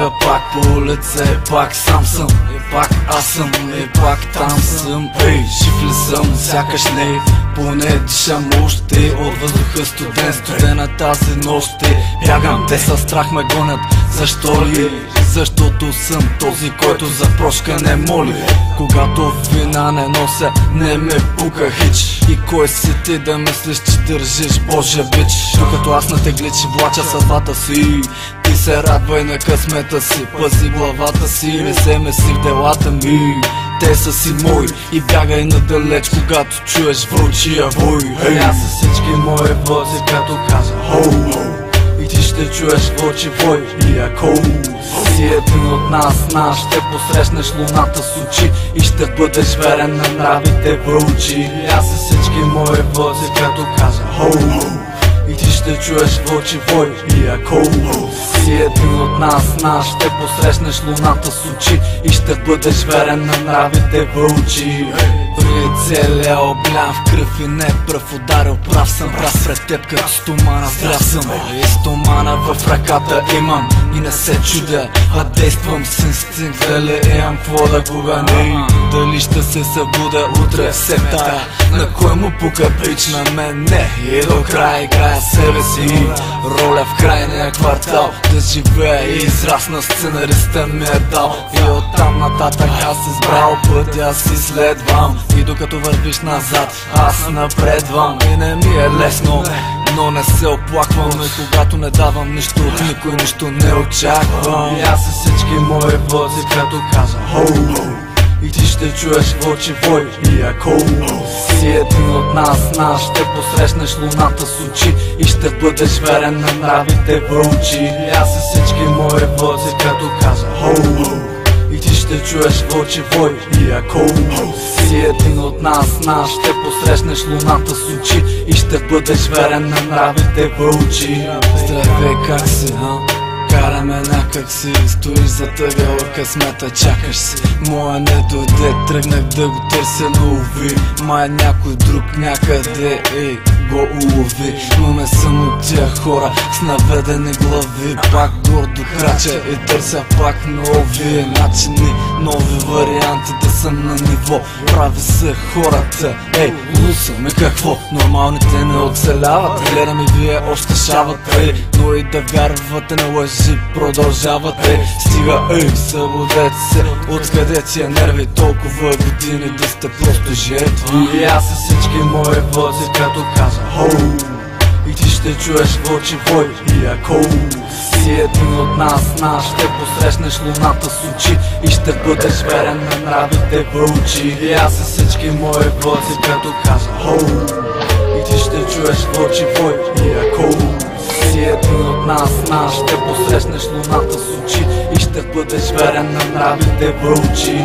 Ходя пак по улица и пак сам съм, и пак аз съм, и пак там съм. Ей, жив ли съм? Сякаш не, поне дишам още. От въздуха студена тази нощ. Бягам, те със страх ме гонят. Защо ли? Защото съм този, който за прошка не моли. Когато вина не нося, не ме пука хич. И кой си ти да мислиш, че държиш Божия бич? Докато аз на тегличи влача съдбата си, ти се радвай на късмета си, пази главата си, не се меси в делата ми. Те са си мои и бягай надалеч, когато чуеш вручия вой. Аз са всички мои вози, като кажа хоу, и ти ще чуеш вълчи вой. И ако си един от нас, ще посрещнеш луната с очи и ще бъдеш верен на нравите вълчи. Аз са всички мои вози, като кажа хоу, и ти ще чуеш вълчи вой. И ако си един от нас, ще посрещнеш луната с очи и ще бъдеш верен на нравите вълчи. При целия облям в кръв и не пръв ударил, прав съм, прав пред теб като стомана, здрав съм. И стомана в ръката имам и не се чудя, а действам с инстинкт. Дали имам какво да губя, не, дали ще се събудя утре все тая. На кой му пука бич, на мен не. И до края играя себе си, роля в крайния квартал. Да живея и израсна, сценариста ми е дал. И оттам нататък аз избрал пътя си следвам. И докато вървиш назад, аз напредвам. И не ми е лесно, но не се оплаквам. И когато не давам нищо от никой, нищо не очаквам. И аз са всички мои вози, като кажа хоу, и ти ще чуеш вълчи вой. И ако си един от нас, ще посрещнеш луната с очи и ще бъдеш верен на нравите вълчи. И аз са всички мои вози, като кажа хоу, и ти ще чуеш вълчи вой. И ако си един от нас, ще посрещнеш луната с очи и ще бъдеш верен на нравите вълчи. Здравей, как си, караме някак си, стоиш за тъгъла, късмета чакаш си. Моя не дойде, тръгнах да го търся, но уви, май някой друг някъде го улови. Но не съм от тия хора с наведени глави. Пак гордо крача и търся пак нови начини, нови варианти да съм на ниво. Прави се хората, лусам и какво? Нормалните не оцеляват. Гледам и вие още шавате, но и да вярвате на лъжи продължавате. Стига, събудете се, откъде ти е нерви толкова години да сте просто жертви. И аз са всички мои вози, като кажа хоу, и ти ще чуеш вълчи вой. И ако си един от нас, ще посрещнеш луната с очи и ще бъдеш верен на нравите вълчи. И аз са всички мои вози, като кажа хоу, и ти ще чуеш вълчи вой. И ако си един от нас, ще посрещнеш луната с очи и ще бъдеш верен на нравите вълчи.